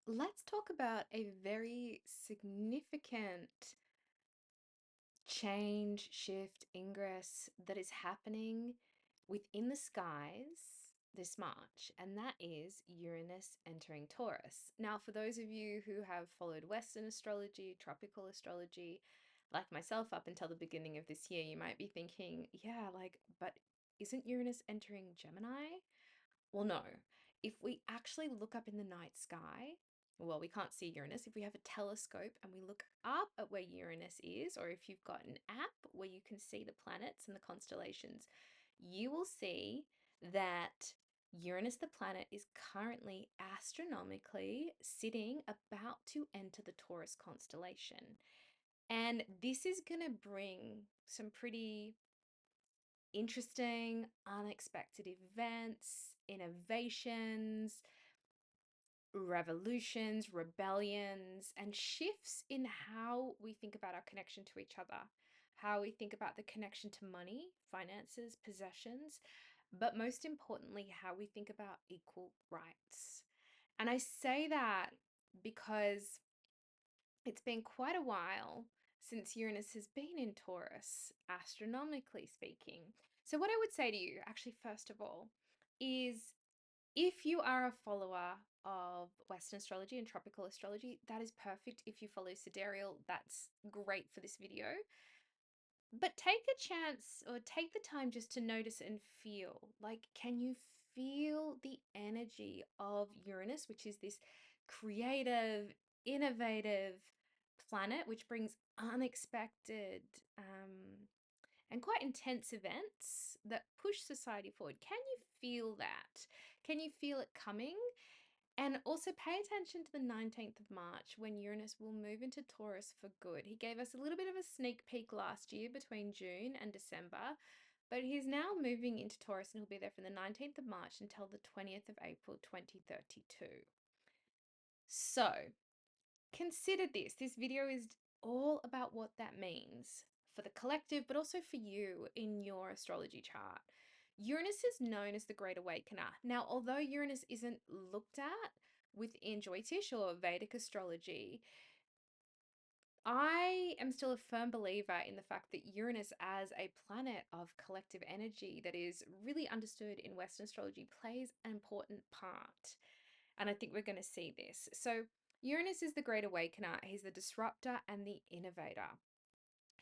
Let's talk about a very significant change, shift, ingress that is happening within the skies this March, and that is Uranus entering Taurus. Now, for those of you who have followed Western astrology, tropical astrology, like myself up until the beginning of this year, you might be thinking, yeah, but isn't Uranus entering Gemini? Well, no. If we actually look up in the night sky, well, we can't see Uranus. If we have a telescope and we look up at where Uranus is, or if you've got an app where you can see the planets and the constellations, you will see that Uranus, the planet, is currently astronomically sitting about to enter the Taurus constellation. And this is going to bring some pretty interesting, unexpected events, innovations, revolutions, rebellions, and shifts in how we think about our connection to each other, how we think about the connection to money, finances, possessions, but most importantly, how we think about equal rights. And I say that because it's been quite a while since Uranus has been in Taurus, astronomically speaking. So, what I would say to you, actually, first of all, is if you are a follower of Western astrology and tropical astrology, that is perfect. If you follow SideReal, that's great for this video. But take a chance or take the time just to notice and feel. Like, can you feel the energy of Uranus, which is this creative, innovative planet, which brings unexpected and quite intense events that push society forward? Can you feel that? Can you feel it coming? And also pay attention to the 19th of March when Uranus will move into Taurus for good. He gave us a little bit of a sneak peek last year between June and December, but he's now moving into Taurus and he'll be there from the 19th of March until the 20th of April 2032. So consider this. This video is all about what that means for the collective, but also for you in your astrology chart. Uranus is known as the Great Awakener. Now, although Uranus isn't looked at within Jyotish or Vedic astrology, I am still a firm believer in the fact that Uranus, as a planet of collective energy that is really understood in Western astrology, plays an important part. And I think we're going to see this. So, Uranus is the Great Awakener, he's the disruptor and the innovator.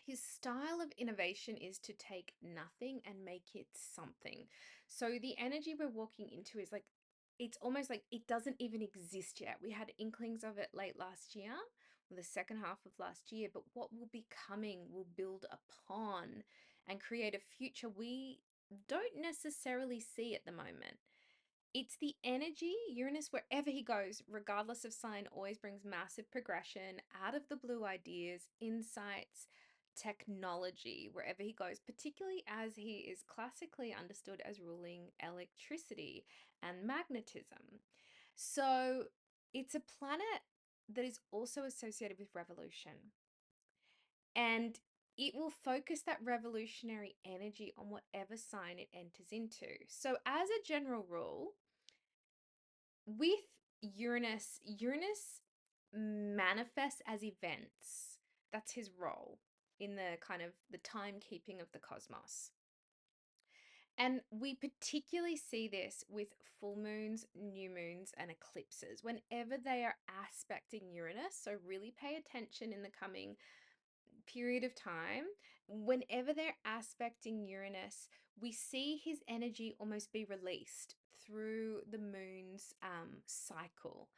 His style of innovation is to take nothing and make it something. So the energy we're walking into is like, it's almost like it doesn't even exist yet. We had inklings of it late last year, or the second half of last year, but what will be coming will build upon and create a future we don't necessarily see at the moment. It's the energy, Uranus, wherever he goes, regardless of sign, always brings massive progression, out of the blue ideas, insights, technology, wherever he goes, particularly as he is classically understood as ruling electricity and magnetism. So it's a planet that is also associated with revolution. And it will focus that revolutionary energy on whatever sign it enters into. So, as a general rule, with Uranus manifests as events. That's his role in the kind of the timekeeping of the cosmos. And we particularly see this with full moons, new moons, and eclipses whenever they are aspecting Uranus. So, really pay attention in the coming period of time. Whenever they're aspecting Uranus, we see his energy almost be released through the moon's cycle.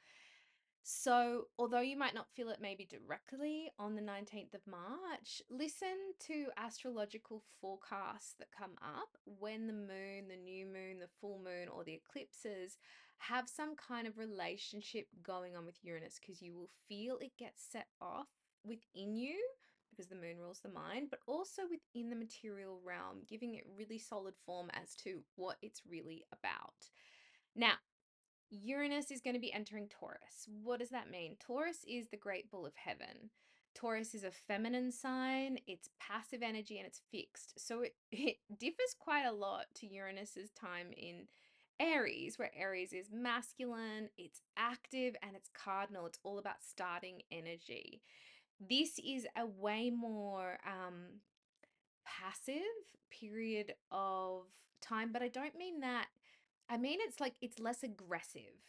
So, although you might not feel it maybe directly on the 19th of March, listen to astrological forecasts that come up when the moon, the new moon, the full moon, or the eclipses have some kind of relationship going on with Uranus, because you will feel it get set off within you because the moon rules the mind, but also within the material realm, giving it really solid form as to what it's really about. Now, Uranus is going to be entering Taurus. What does that mean? Taurus is the great bull of heaven. Taurus is a feminine sign, it's passive energy and it's fixed. So it differs quite a lot to Uranus's time in Aries, where Aries is masculine, it's active, and it's cardinal. It's all about starting energy. This is a way more passive period of time, but I don't mean that. I mean it's like it's less aggressive.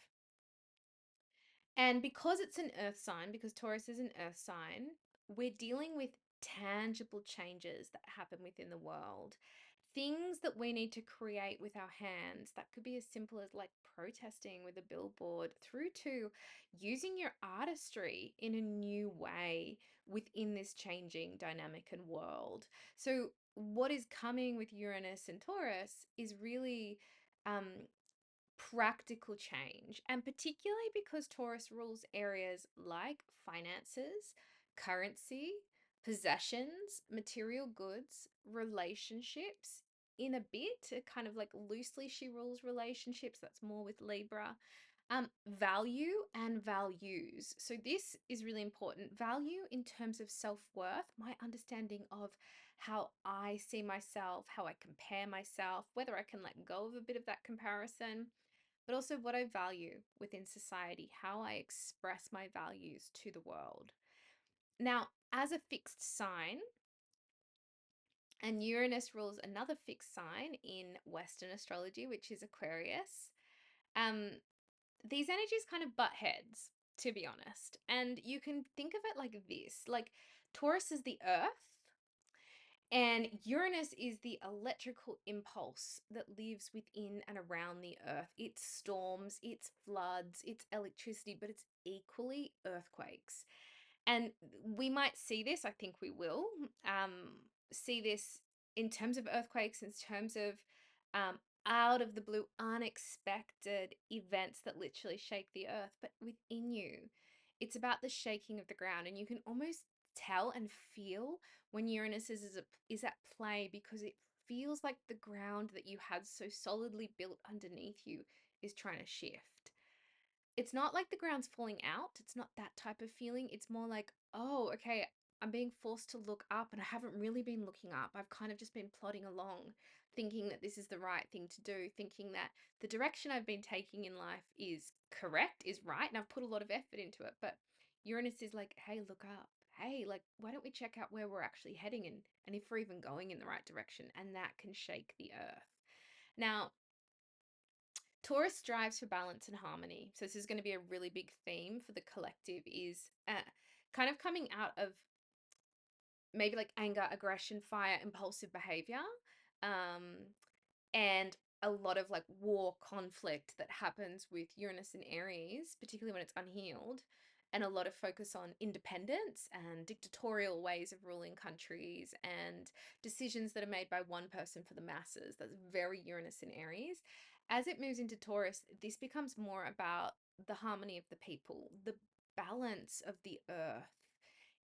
And because it's an earth sign, because Taurus is an earth sign, we're dealing with tangible changes that happen within the world. Things that we need to create with our hands that could be as simple as like protesting with a billboard through to using your artistry in a new way within this changing dynamic and world. So, what is coming with Uranus and Taurus is really um, practical change, and particularly because Taurus rules areas like finances, currency, possessions, material goods, relationships. In a bit, kind of like loosely, she rules relationships. That's more with Libra. Value and values. So, this is really important. Value in terms of self worth, my understanding of how I see myself, how I compare myself, whether I can let go of a bit of that comparison, but also what I value within society, how I express my values to the world. Now, as a fixed sign, and Uranus rules another fixed sign in Western astrology, which is Aquarius, um, these energies kind of butt heads, to be honest. And you can think of it like this, like Taurus is the earth, and Uranus is the electrical impulse that lives within and around the earth. It's storms, it's floods, it's electricity, but it's equally earthquakes. And we might see this, I think we will, see this in terms of earthquakes, in terms of um, out of the blue, unexpected events that literally shake the earth. But within you, it's about the shaking of the ground. And you can almost tell and feel when Uranus is at play, because it feels like the ground that you had so solidly built underneath you is trying to shift. It's not like the ground's falling out. It's not that type of feeling. It's more like, oh, okay, I'm being forced to look up and I haven't really been looking up. I've kind of just been plodding along, thinking that this is the right thing to do, thinking that the direction I've been taking in life is correct, is right, and I've put a lot of effort into it. But Uranus is like, hey, look up. Hey, like, why don't we check out where we're actually heading and if we're even going in the right direction? And that can shake the earth. Now, Taurus strives for balance and harmony. So this is going to be a really big theme for the collective, is kind of coming out of maybe like anger, aggression, fire, impulsive behavior, um, and a lot of like war conflict that happens with Uranus and Aries, particularly when it's unhealed, and a lot of focus on independence and dictatorial ways of ruling countries and decisions that are made by one person for the masses. That's very Uranus and Aries. As it moves into Taurus, this becomes more about the harmony of the people, the balance of the earth.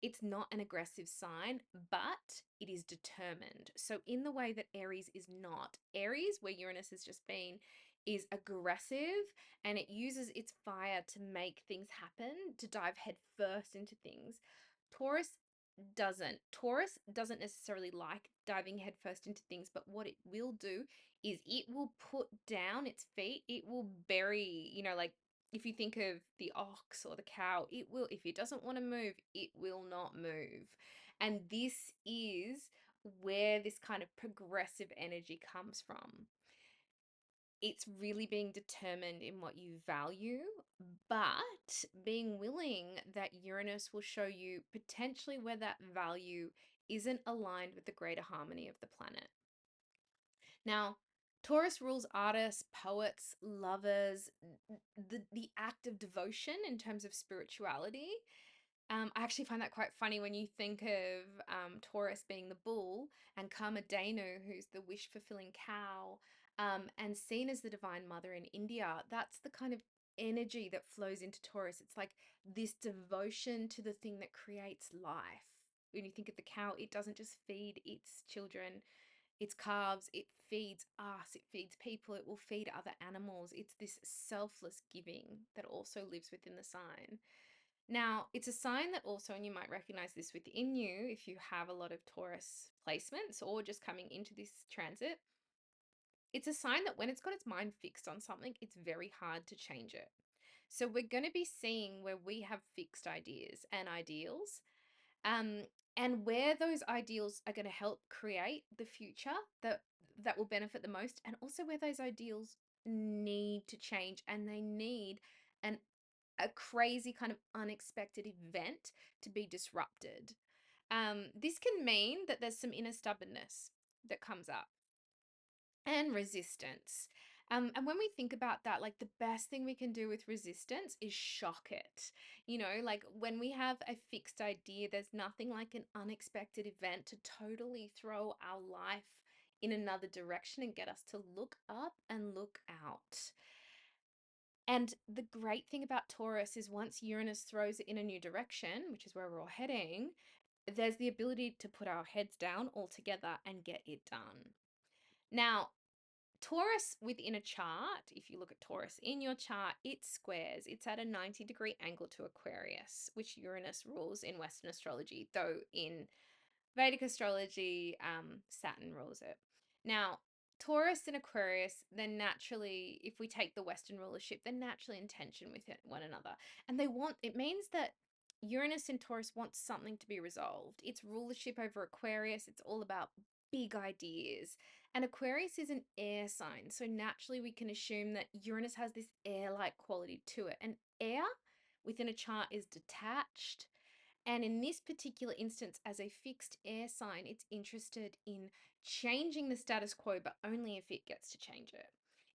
It's not an aggressive sign, but it is determined. So, in the way that Aries is not, Aries, where Uranus has just been, is aggressive and it uses its fire to make things happen, to dive headfirst into things. Taurus doesn't. Taurus doesn't necessarily like diving headfirst into things, but what it will do is it will put down its feet. It will bury, like if you think of the ox or the cow, it will, if it doesn't want to move, it will not move. And this is where this kind of progressive energy comes from. It's really being determined in what you value, but being willing that Uranus will show you potentially where that value isn't aligned with the greater harmony of the planet. Now, Taurus rules artists, poets, lovers, the act of devotion in terms of spirituality. I actually find that quite funny when you think of Taurus being the bull and Kamadhenu, who's the wish fulfilling cow, and seen as the divine mother in India. That's the kind of energy that flows into Taurus. It's like this devotion to the thing that creates life. When you think of the cow, it doesn't just feed its children, its calves, it feeds us, it feeds people, it will feed other animals. It's this selfless giving that also lives within the sign. Now, it's a sign that also, and you might recognize this within you if you have a lot of Taurus placements or just coming into this transit, it's a sign that when it's got its mind fixed on something, it's very hard to change it. So we're going to be seeing where we have fixed ideas and ideals, um, and where those ideals are going to help create the future that will benefit the most, and also where those ideals need to change and they need an a crazy kind of unexpected event to be disrupted. This can mean that there's some inner stubbornness that comes up and resistance. And when we think about that, like the best thing we can do with resistance is shock it. Like when we have a fixed idea, there's nothing like an unexpected event to totally throw our life in another direction and get us to look up and look out. And the great thing about Taurus is once Uranus throws it in a new direction, which is where we're all heading, there's the ability to put our heads down altogether and get it done. Now, Taurus within a chart, if you look at Taurus in your chart, it squares. It's at a 90-degree angle to Aquarius, which Uranus rules in Western astrology, though in Vedic astrology, Saturn rules it. Now, Taurus and Aquarius, they're naturally, if we take the Western rulership, they're naturally in tension with one another. And it means that Uranus and Taurus want something to be resolved. It's rulership over Aquarius. It's all about big ideas. And Aquarius is an air sign. So naturally, we can assume that Uranus has this air-like quality to it. And air within a chart is detached. And in this particular instance, as a fixed air sign, it's interested in changing the status quo, but only if it gets to change it.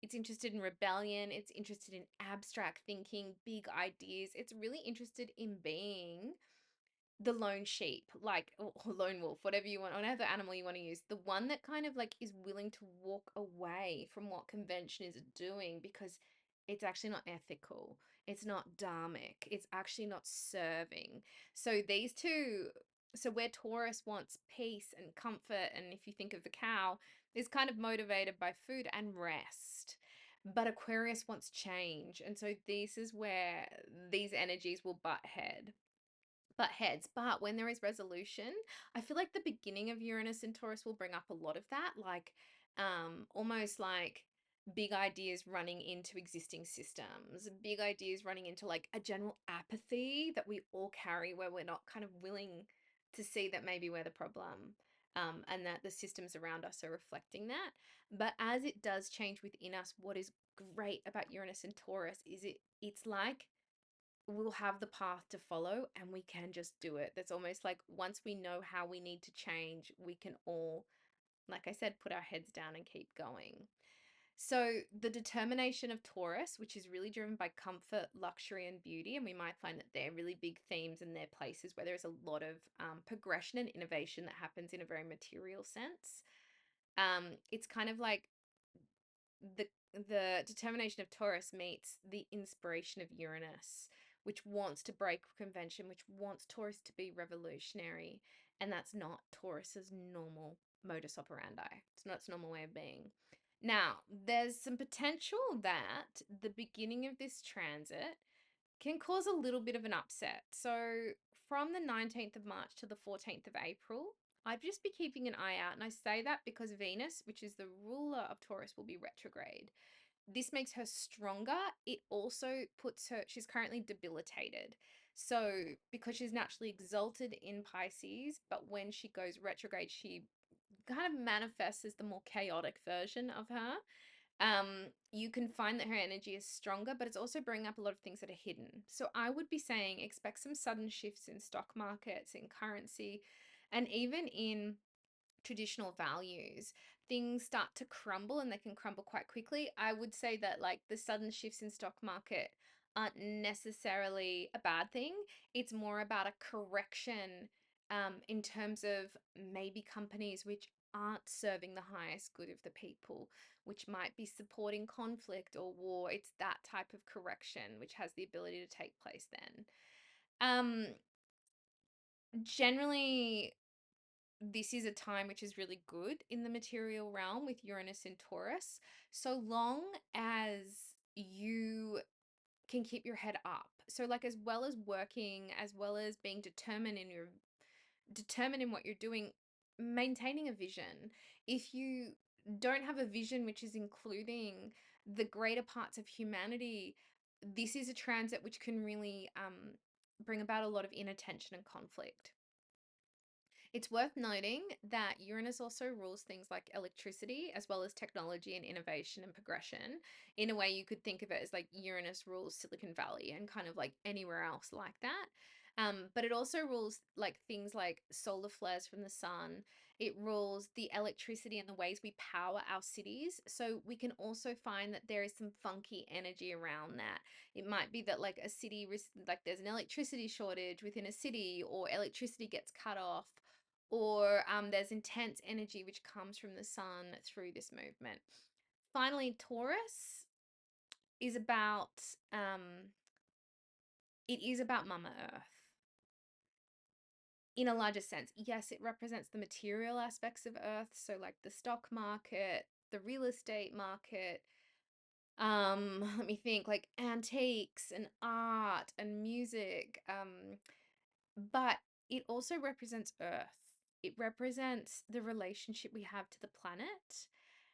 It's interested in rebellion. It's interested in abstract thinking, big ideas. It's really interested in being the lone sheep, like, or lone wolf, whatever you want, whatever animal you want to use, the one that kind of like is willing to walk away from what convention is doing because it's actually not ethical, it's not dharmic, it's actually not serving. So these two, so where Taurus wants peace and comfort, and if you think of the cow, is kind of motivated by food and rest. But Aquarius wants change. And so this is where these energies will butt heads. But when there is resolution, I feel like the beginning of Uranus and Taurus will bring up a lot of that, like almost like big ideas running into existing systems, big ideas running into like a general apathy that we all carry where we're not kind of willing to see that maybe we're the problem. And that the systems around us are reflecting that. But as it does change within us, what is great about Uranus and Taurus is it's like we'll have the path to follow and we can just do it. That's almost like once we know how we need to change, we can all, like I said, put our heads down and keep going. So the determination of Taurus, which is really driven by comfort, luxury, and beauty, and we might find that they're really big themes and they're places where there's a lot of progression and innovation that happens in a very material sense. It's kind of like the the determination of Taurus meets the inspiration of Uranus, which wants to break convention, which wants Taurus to be revolutionary, and that's not Taurus's normal modus operandi. It's not its normal way of being. Now, there's some potential that the beginning of this transit can cause a little bit of an upset. So, from the 19th of March to the 14th of April, I'd just be keeping an eye out. And I say that because Venus, which is the ruler of Taurus, will be retrograde. This makes her stronger. It also puts her, she's currently debilitated. So, because she's naturally exalted in Pisces, but when she goes retrograde, she kind of manifests as the more chaotic version of her. You can find that her energy is stronger, but it's also bringing up a lot of things that are hidden. So I would be saying expect some sudden shifts in stock markets, in currency, and even in traditional values. Things start to crumble and they can crumble quite quickly. I would say that like the sudden shifts in stock market aren't necessarily a bad thing. It's more about a correction in terms of maybe companies which aren't serving the highest good of the people, which might be supporting conflict or war. It's that type of correction which has the ability to take place then. Um, Generally, this is a time which is really good in the material realm with Uranus and Taurus, so long as you can keep your head up. So like as well as working, as well as being determined in what you're doing, maintaining a vision. If you don't have a vision which is including the greater parts of humanity, this is a transit which can really bring about a lot of inattention and conflict. It's worth noting that Uranus also rules things like electricity, as well as technology and innovation and progression. In a way, you could think of it as like Uranus rules Silicon Valley and kind of like anywhere else like that. But it also rules like things like solar flares from the sun. It rules the electricity and the ways we power our cities. So we can also find that there is some funky energy around that. It might be that like a city, like there's an electricity shortage within a city, or electricity gets cut off, or there's intense energy which comes from the sun through this movement. Finally, Taurus is about it is about Mama Earth in a larger sense. Yes, it represents the material aspects of Earth, so like the stock market, the real estate market. Let me think, like antiques and art and music. But it also represents Earth. It represents the relationship we have to the planet.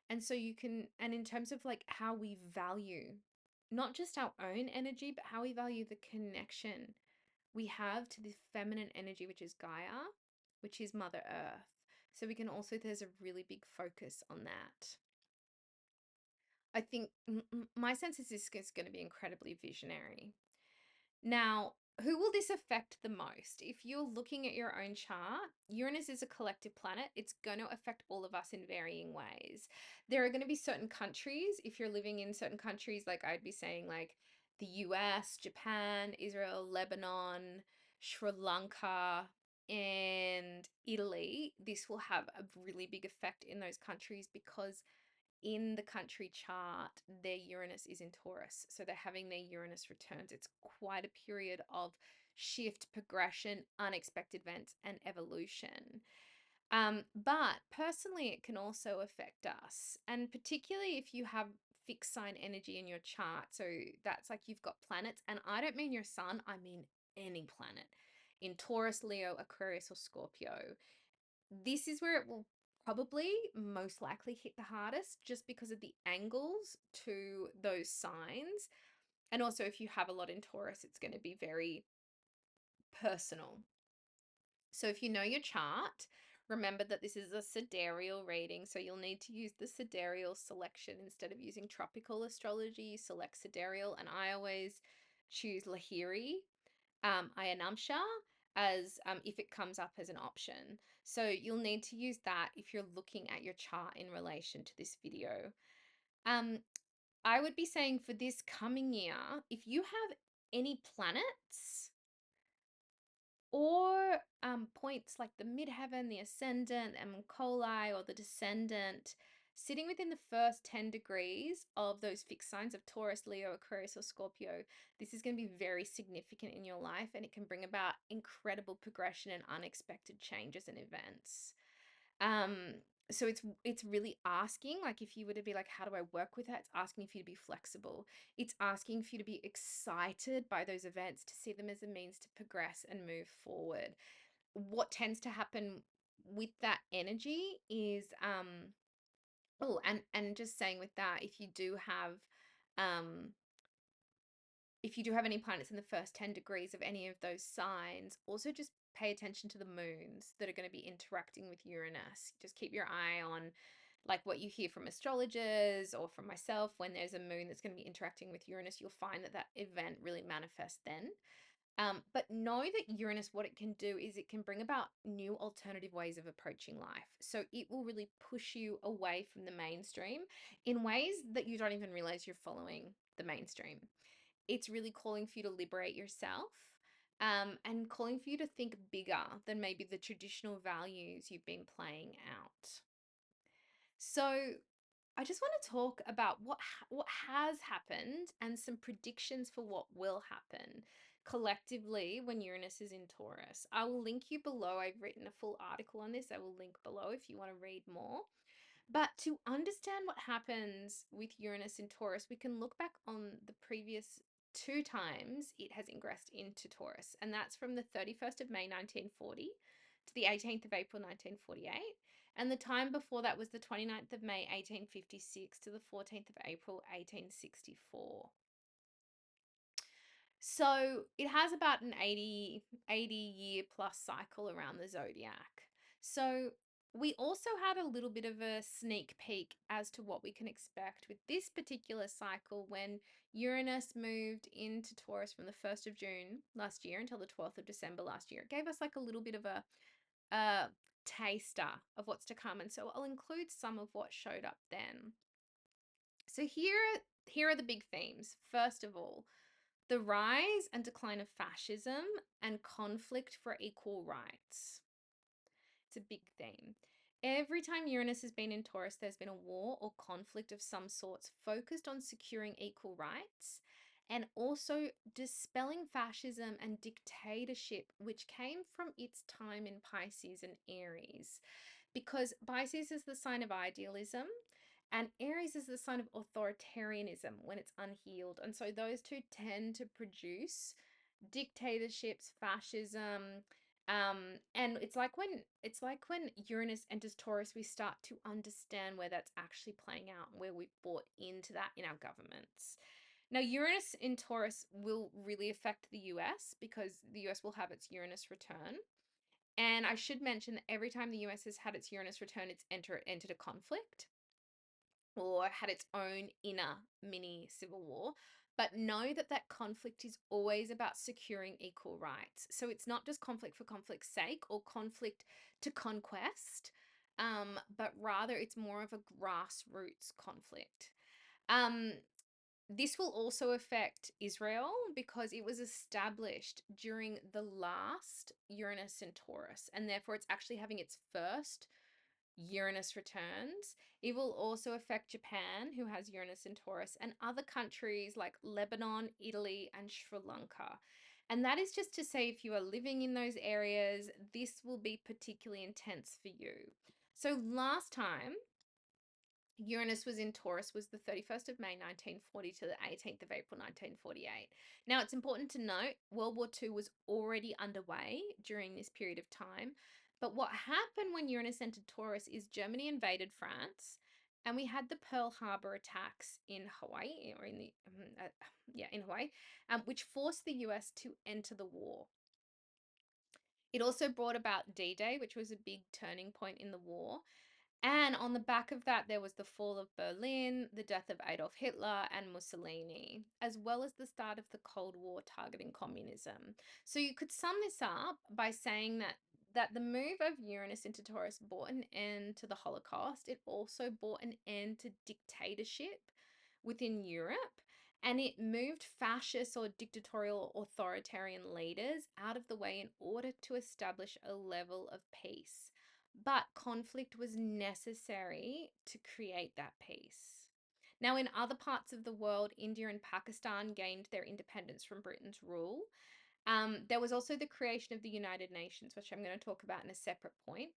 And so you can, and in terms of like how we value not just our own energy, but how we value the connection we have to the feminine energy, which is Gaia, which is Mother Earth. So we can also, there's a really big focus on that. I think my sense is this is going to be incredibly visionary. Now, who will this affect the most? If you're looking at your own chart, Uranus is a collective planet. It's going to affect all of us in varying ways. There are going to be certain countries, if you're living in certain countries, like I'd be saying like the US, Japan, Israel, Lebanon, Sri Lanka, and Italy, this will have a really big effect in those countries because in the country chart, their Uranus is in Taurus. So they're having their Uranus returns. It's quite a period of shift, progression, unexpected events, and evolution. But personally, it can also affect us. And particularly if you have fixed sign energy in your chart. So that's like you've got planets. And I don't mean your sun, I mean any planet in Taurus, Leo, Aquarius, or Scorpio. This is where it will probably most likely hit the hardest just because of the angles to those signs. And also, if you have a lot in Taurus, it's going to be very personal. So, if you know your chart, remember that this is a sidereal reading. So, you'll need to use the sidereal selection instead of using tropical astrology. You select sidereal, and I always choose Lahiri Ayanamsha as if it comes up as an option. So you'll need to use that if you're looking at your chart in relation to this video. I would be saying for this coming year, if you have any planets or points like the midheaven, the ascendant, and coli, or the descendant, sitting within the first 10 degrees of those fixed signs of Taurus, Leo, Aquarius, or Scorpio, this is going to be very significant in your life, and it can bring about incredible progression and unexpected changes and events. So it's really asking, like if you were to be like, how do I work with that? It's asking for you to be flexible. It's asking for you to be excited by those events, to see them as a means to progress and move forward. What tends to happen with that energy is oh, and just saying with that, um if you do have any planets in the first 10 degrees of any of those signs, also just pay attention to the moons that are going to be interacting with Uranus. Just keep your eye on like what you hear from astrologers or from myself. When there's a moon that's going to be interacting with Uranus, you'll find that that event really manifests then. But know that Uranus, what it can do is it can bring about new alternative ways of approaching life. So it will really push you away from the mainstream in ways that you don't even realize you're following the mainstream. It's really calling for you to liberate yourself, and calling for you to think bigger than maybe the traditional values you've been playing out. So I just want to talk about what has happened and some predictions for what will happen collectively when Uranus is in Taurus. I will link you below. I've written a full article on this. I will link below if you want to read more. But to understand what happens with Uranus in Taurus, we can look back on the previous two times it has ingressed into Taurus, and that's from the 31st of May 1940 to the 18th of April 1948. And the time before that was the 29th of May 1856 to the 14th of April 1864. So it has about an 80 year plus cycle around the zodiac. So we also had a little bit of a sneak peek as to what we can expect with this particular cycle when Uranus moved into Taurus from the 1st of June last year until the 12th of December last year. It gave us like a little bit of a taster of what's to come. And so I'll include some of what showed up then. So here are the big themes. First of all, the rise and decline of fascism and conflict for equal rights. It's a big theme. Every time Uranus has been in Taurus, there's been a war or conflict of some sorts focused on securing equal rights and also dispelling fascism and dictatorship, which came from its time in Pisces and Aries. Because Pisces is the sign of idealism and Aries is the sign of authoritarianism when it's unhealed. And so those two tend to produce dictatorships, fascism, and it's like when Uranus enters Taurus, we start to understand where that's actually playing out, where we've bought into that in our governments. Now, Uranus in Taurus will really affect the US because the US will have its Uranus return. And I should mention that every time the US has had its Uranus return, it's entered a conflict or had its own inner mini civil war. But know that that conflict is always about securing equal rights. So it's not just conflict for conflict's sake or conflict to conquest, but rather it's more of a grassroots conflict. This will also affect Israel because it was established during the last Uranus and Taurus, and therefore it's actually having its first Uranus returns. It will also affect Japan, who has Uranus and Taurus, and other countries like Lebanon, Italy, and Sri Lanka. And that is just to say, if you are living in those areas, this will be particularly intense for you. So last time Uranus was in Taurus was the 31st of May 1940 to the 18th of April 1948. Now, it's important to note World War II was already underway during this period of time. But what happened when Uranus entered Taurus is Germany invaded France, and we had the Pearl Harbor attacks in Hawaii, or in the in Hawaii, which forced the US to enter the war. It also brought about D-Day, which was a big turning point in the war. And on the back of that, there was the fall of Berlin, the death of Adolf Hitler and Mussolini, as well as the start of the Cold War targeting communism. So you could sum this up by saying that the move of Uranus into Taurus brought an end to the Holocaust. It also brought an end to dictatorship within Europe, and it moved fascist or dictatorial authoritarian leaders out of the way in order to establish a level of peace. But conflict was necessary to create that peace. Now, in other parts of the world, India and Pakistan gained their independence from Britain's rule. There was also the creation of the United Nations, which I'm going to talk about in a separate point.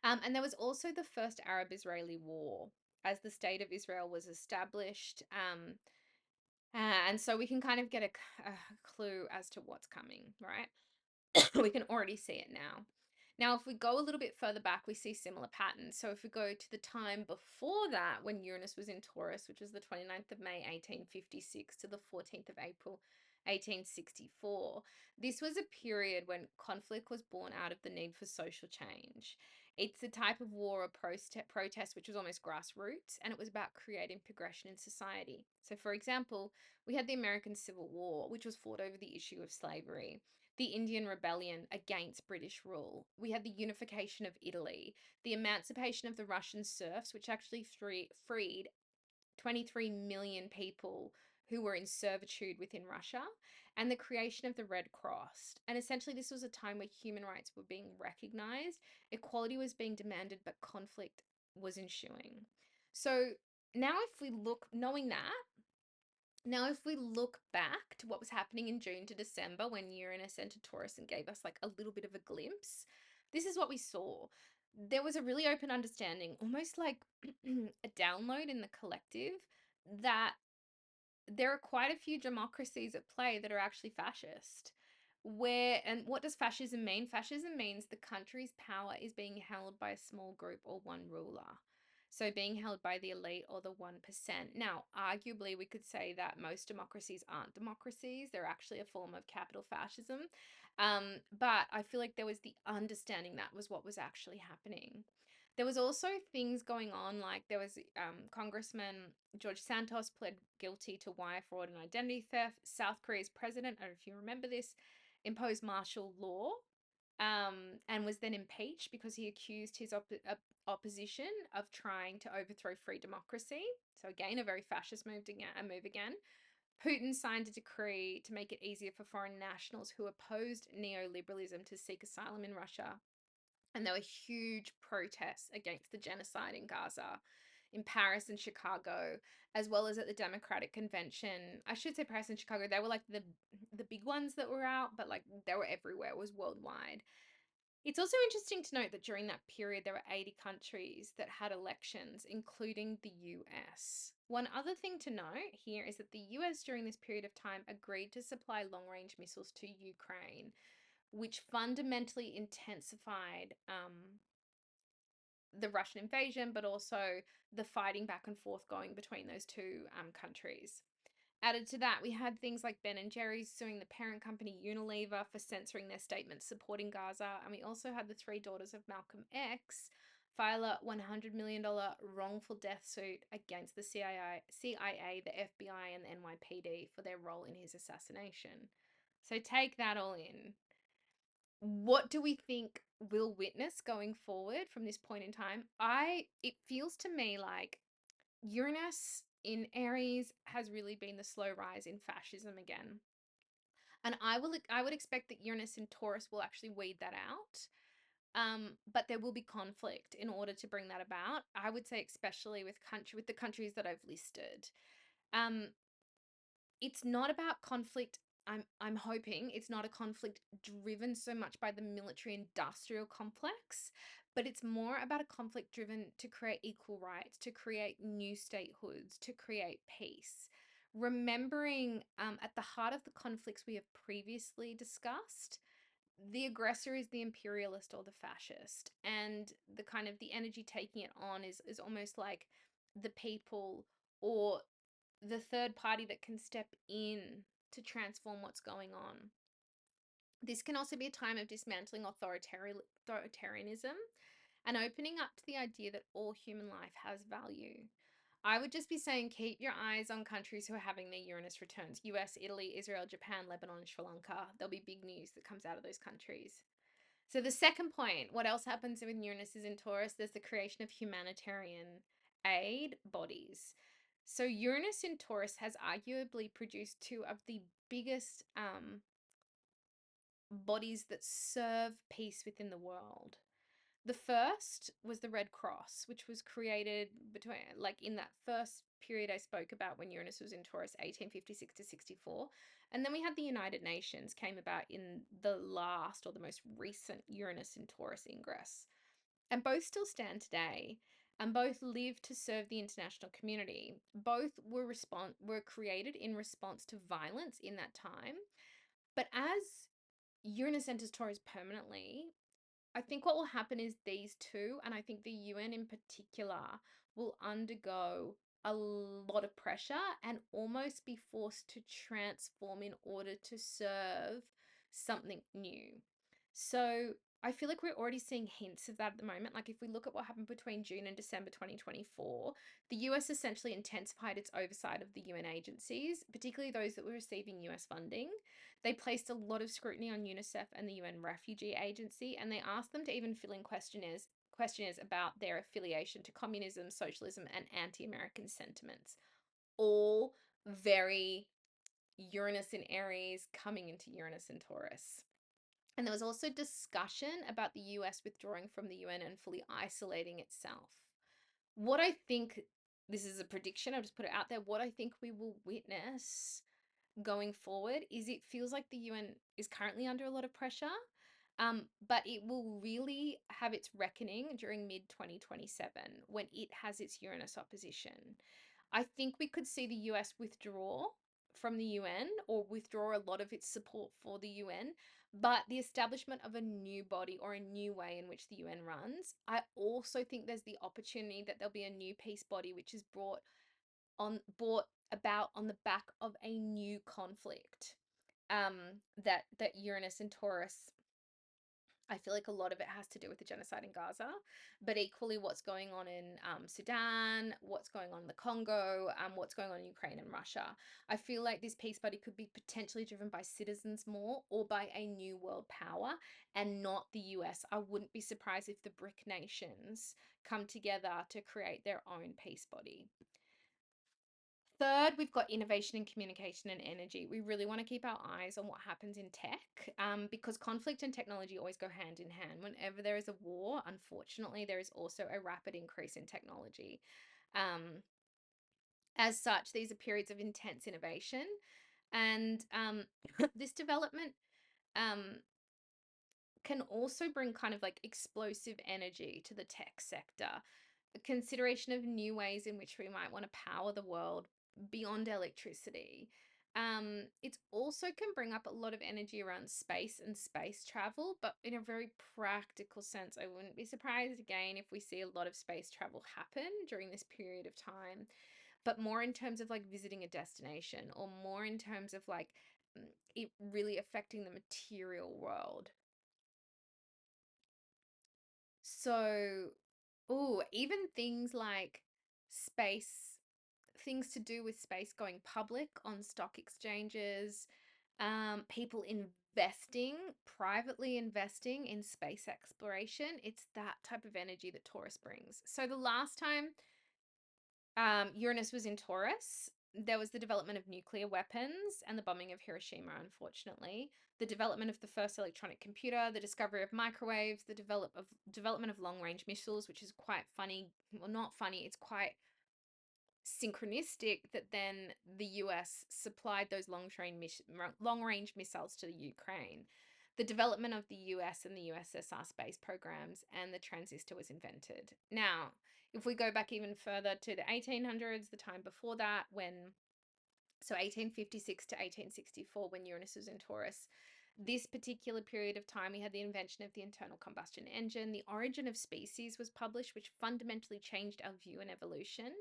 And there was also the first Arab-Israeli war as the state of Israel was established. And so we can kind of get a clue as to what's coming, right? We can already see it now. Now, if we go a little bit further back, we see similar patterns. So if we go to the time before that, when Uranus was in Taurus, which was the 29th of May, 1856 to the 14th of April, 1864, this was a period when conflict was born out of the need for social change. It's a type of war or protest which was almost grassroots, and it was about creating progression in society. So, for example, we had the American Civil War, which was fought over the issue of slavery, the Indian Rebellion against British rule. We had the unification of Italy, the emancipation of the Russian serfs, which actually freed 23 million people who were in servitude within Russia, and the creation of the Red Cross. And essentially, this was a time where human rights were being recognized, equality was being demanded, but conflict was ensuing. So now, if we look, knowing that, now, if we look back to what was happening in June to December when Uranus entered Taurus and gave us like a little bit of a glimpse, this is what we saw. There was a really open understanding, almost like a download in the collective, that there are quite a few democracies at play that are actually fascist. and what does fascism mean? Fascism means the country's power is being held by a small group or one ruler. So being held by the elite or the 1%. Now, arguably, we could say that most democracies aren't democracies. They're actually a form of capital fascism. But I feel like there was the understanding that was what was actually happening. There was also things going on, like there was Congressman George Santos pled guilty to wire fraud and identity theft. South Korea's president, I don't know if you remember this, imposed martial law, and was then impeached because he accused his opposition of trying to overthrow free democracy. So again, a very fascist move again. Putin signed a decree to make it easier for foreign nationals who opposed neoliberalism to seek asylum in Russia. And there were huge protests against the genocide in Gaza, in Paris and Chicago, as well as at the Democratic Convention. I should say Paris and Chicago. They were like the big ones that were out, but like they were everywhere. It was worldwide. It's also interesting to note that during that period, there were 80 countries that had elections, including the US. One other thing to note here is that the US during this period of time agreed to supply long range missiles to Ukraine, which fundamentally intensified the Russian invasion, but also the fighting back and forth going between those two countries. Added to that, we had things like Ben and Jerry's suing the parent company Unilever for censoring their statements supporting Gaza. And we also had the three daughters of Malcolm X file a $100 million wrongful death suit against the CIA, the FBI, and the NYPD for their role in his assassination. So take that all in. What do we think we'll witness going forward from this point in time? It feels to me like Uranus in Aries has really been the slow rise in fascism again. And I would expect that Uranus in Taurus will actually weed that out. But there will be conflict in order to bring that about. I would say especially with the countries that I've listed. Um, it's not about conflict. I'm hoping it's not a conflict driven so much by the military industrial complex, but it's more about a conflict driven to create equal rights, to create new statehoods, to create peace. Remembering at the heart of the conflicts we have previously discussed, the aggressor is the imperialist or the fascist, and the kind of the energy taking it on is almost like the people or the third party that can step in to transform what's going on. This can also be a time of dismantling authoritarianism and opening up to the idea that all human life has value. I would just be saying keep your eyes on countries who are having their Uranus returns. US, Italy, Israel, Japan, Lebanon, and Sri Lanka. There'll be big news that comes out of those countries. So the second point, what else happens when Uranus is in Taurus? There's the creation of humanitarian aid bodies. So Uranus in Taurus has arguably produced two of the biggest bodies that serve peace within the world. The first was the Red Cross, which was created between, like, in that first period I spoke about when Uranus was in Taurus, 1856 to 64. And then we had the United Nations came about in the last or the most recent Uranus in Taurus ingress. And both still stand today, and both live to serve the international community. Both were created in response to violence in that time. But as Uranus enters Taurus permanently, I think what will happen is these two, and I think the UN in particular, will undergo a lot of pressure and almost be forced to transform in order to serve something new. So I feel like we're already seeing hints of that at the moment. Like if we look at what happened between June and December 2024, the US essentially intensified its oversight of the UN agencies, particularly those that were receiving US funding. They placed a lot of scrutiny on UNICEF and the UN Refugee Agency, and they asked them to even fill in questionnaires about their affiliation to communism, socialism, and anti-American sentiments. All very Uranus in Aries coming into Uranus in Taurus. And there was also discussion about the US withdrawing from the UN and fully isolating itself. What I think, this is a prediction, I'll just put it out there, what I think we will witness going forward is it feels like the UN is currently under a lot of pressure, but it will really have its reckoning during mid 2027 when it has its Uranus opposition. I think we could see the US withdraw from the UN or withdraw a lot of its support for the UN, but the establishment of a new body or a new way in which the UN runs. I also think there's the opportunity that there'll be a new peace body which is brought about on the back of a new conflict. That Uranus and Taurus, I feel like a lot of it has to do with the genocide in Gaza, but equally what's going on in Sudan, what's going on in the Congo, what's going on in Ukraine and Russia. I feel like this peace body could be potentially driven by citizens more or by a new world power and not the US. I wouldn't be surprised if the BRIC nations come together to create their own peace body. Third, we've got innovation in communication and energy. We really want to keep our eyes on what happens in tech, because conflict and technology always go hand in hand. Whenever there is a war, unfortunately, there is also a rapid increase in technology. As such, these are periods of intense innovation, and this development um, can also bring kind of like explosive energy to the tech sector. A consideration of new ways in which we might want to power the world beyond electricity. It also can bring up a lot of energy around space and space travel, but in a very practical sense. I wouldn't be surprised again if we see a lot of space travel happen during this period of time, but more in terms of like visiting a destination or more in terms of like it really affecting the material world. So, oh, even things like space, things to do with space going public on stock exchanges, people investing, privately investing in space exploration. It's that type of energy that Taurus brings. So the last time Uranus was in Taurus, there was the development of nuclear weapons and the bombing of Hiroshima, unfortunately, the development of the first electronic computer, the discovery of microwaves, the development of long-range missiles, which is quite funny. Well, not funny, it's quite synchronistic that then the US supplied those long-range missiles to the Ukraine. The development of the US and the USSR space programs, and the transistor was invented. Now, if we go back even further to the 1800s, the time before that, so 1856 to 1864, when Uranus was in Taurus, this particular period of time, we had the invention of the internal combustion engine. The Origin of Species was published, which fundamentally changed our view in evolution.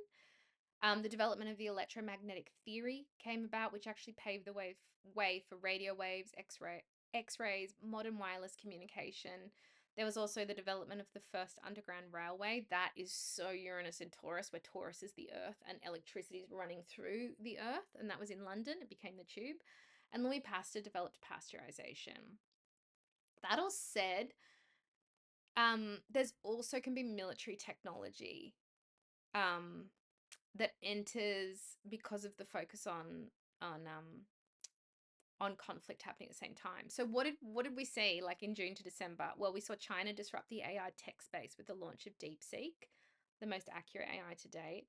The development of the electromagnetic theory came about, which actually paved the way for radio waves, X-rays, modern wireless communication. There was also the development of the first underground railway. That is so Uranus and Taurus, where Taurus is the Earth and electricity is running through the Earth, and that was in London. It became the tube. And Louis Pasteur developed pasteurization. That all said, there's also can be military technology. That enters because of the focus on conflict happening at the same time. So what did we see like in June to December? Well, we saw China disrupt the AI tech space with the launch of DeepSeek, the most accurate AI to date.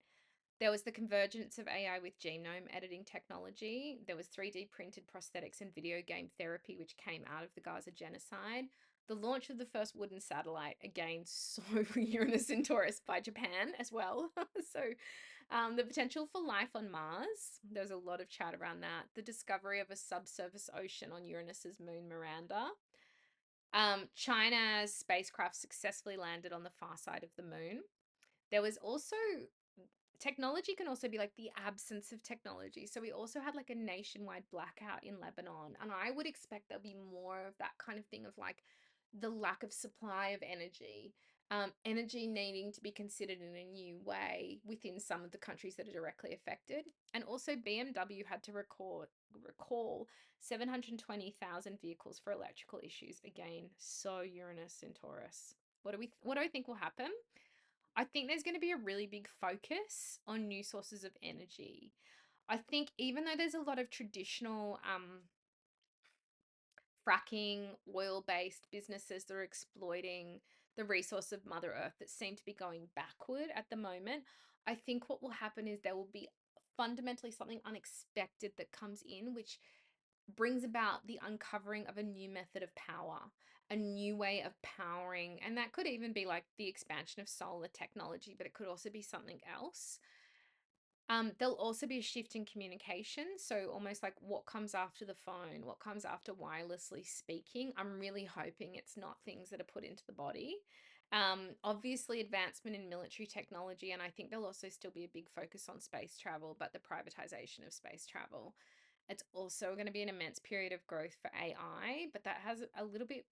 There was the convergence of AI with genome editing technology. There was 3D printed prosthetics and video game therapy, which came out of the Gaza genocide. The launch of the first wooden satellite, again, so Uranus and Taurus by Japan as well. So the potential for life on Mars, there's a lot of chat around that. The discovery of a subsurface ocean on Uranus's moon Miranda. China's spacecraft successfully landed on the far side of the moon. There was also technology can also be like the absence of technology. So we also had like a nationwide blackout in Lebanon. And I would expect there'll be more of that kind of thing of like the lack of supply of energy, energy needing to be considered in a new way within some of the countries that are directly affected. And also BMW had to recall 720,000 vehicles for electrical issues. Again, so Uranus and Taurus. What do I think will happen? I think there's going to be a really big focus on new sources of energy. I think even though there's a lot of traditional fracking, oil-based businesses that are exploiting the resource of Mother Earth that seem to be going backward at the moment, I think what will happen is there will be fundamentally something unexpected that comes in, which brings about the uncovering of a new method of power, a new way of powering. And that could even be like the expansion of solar technology, but it could also be something else. There'll also be a shift in communication. So almost like what comes after the phone, what comes after wirelessly speaking. I'm really hoping it's not things that are put into the body. Obviously advancement in military technology, and I think there'll also still be a big focus on space travel, but the privatization of space travel. It's also going to be an immense period of growth for AI, but that has a little bit,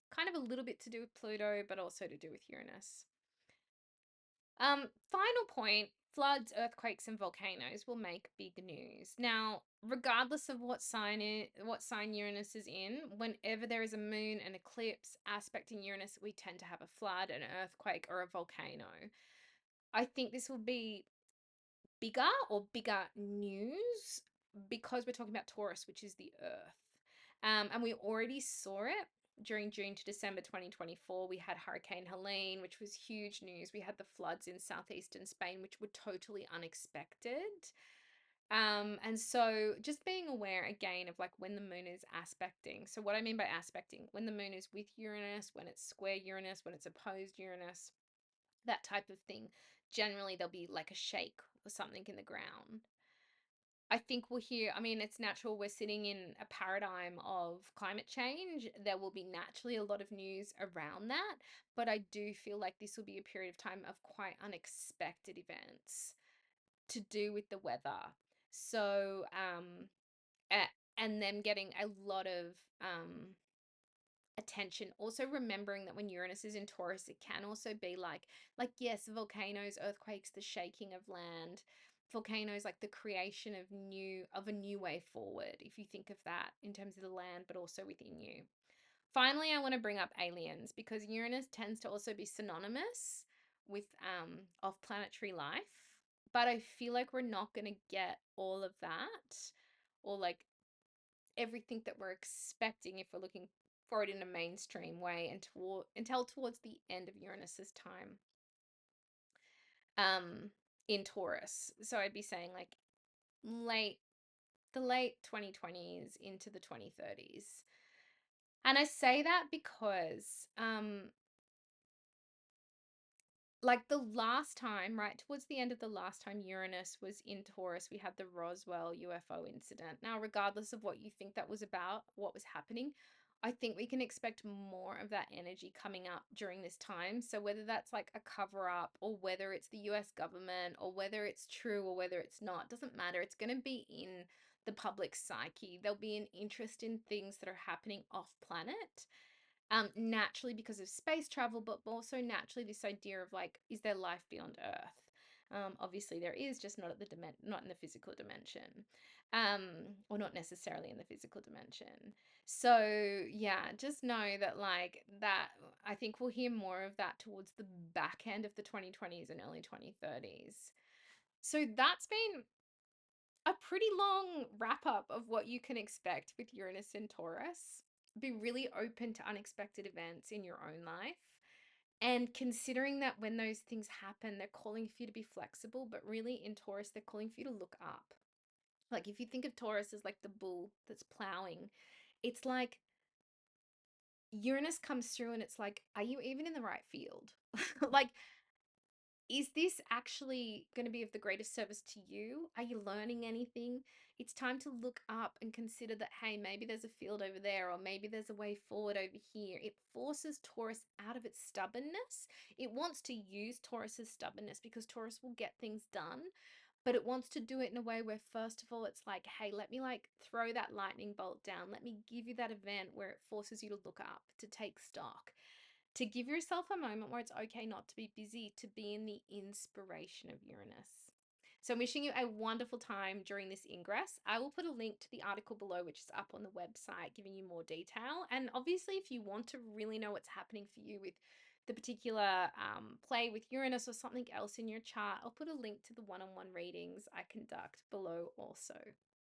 kind of a little bit to do with Pluto, but also to do with Uranus. Final point, floods, earthquakes, and volcanoes will make big news. Now, regardless of what sign Uranus is in, whenever there is a moon, an eclipse aspecting Uranus, we tend to have a flood, an earthquake, or a volcano. I think this will be bigger news because we're talking about Taurus, which is the earth. And we already saw it during June to December 2024. We had Hurricane Helene, which was huge news. We had the floods in southeastern Spain, which were totally unexpected. And so just being aware again of like when the moon is aspecting. So what I mean by aspecting, when the moon is with Uranus, when it's square Uranus, when it's opposed Uranus, that type of thing. Generally, there'll be like a shake or something in the ground. I think we'll hear, I mean, it's natural. We're sitting in a paradigm of climate change. There will be naturally a lot of news around that. But I do feel like this will be a period of time of quite unexpected events to do with the weather. So, and them getting a lot of attention. Also remembering that when Uranus is in Taurus, it can also be like yes, volcanoes, earthquakes, the shaking of land. Volcanoes like the creation of a new way forward, if you think of that in terms of the land, but also within you. Finally, I want to bring up aliens because Uranus tends to also be synonymous with off-planetary life. But I feel like we're not going to get all of that or like everything that we're expecting if we're looking for it in a mainstream way until towards the end of Uranus's time um in Taurus. So I'd be saying like late the late 2020s into the 2030s. And I say that because like the last time, right towards the end of the last time Uranus was in Taurus, we had the Roswell UFO incident. Now, regardless of what you think that was about, what was happening, I think we can expect more of that energy coming up during this time. So, whether that's like a cover up, or whether it's the US government, or whether it's true, or whether it's not, doesn't matter. It's going to be in the public psyche. There'll be an interest in things that are happening off planet, naturally because of space travel, but also naturally this idea of like, is there life beyond Earth? Obviously there is, just not at the not in the physical dimension, or not necessarily in the physical dimension. So yeah, just know that like that. I think we'll hear more of that towards the back end of the 2020s and early 2030s. So that's been a pretty long wrap up of what you can expect with Uranus and Taurus. Be really open to unexpected events in your own life. And considering that when those things happen, they're calling for you to be flexible, but really in Taurus, they're calling for you to look up. Like if you think of Taurus as like the bull that's plowing, it's like Uranus comes through and it's like, are you even in the right field? Like, is this actually going to be of the greatest service to you? Are you learning anything? It's time to look up and consider that, hey, maybe there's a field over there, or maybe there's a way forward over here. It forces Taurus out of its stubbornness. It wants to use Taurus's stubbornness because Taurus will get things done, but it wants to do it in a way where, first of all, it's like, hey, let me like throw that lightning bolt down. Let me give you that event where it forces you to look up, to take stock, to give yourself a moment where it's okay not to be busy, to be in the inspiration of Uranus. So I'm wishing you a wonderful time during this ingress. I will put a link to the article below, which is up on the website, giving you more detail. And obviously, if you want to really know what's happening for you with the particular play with Uranus or something else in your chart, I'll put a link to the one-on-one readings I conduct below also.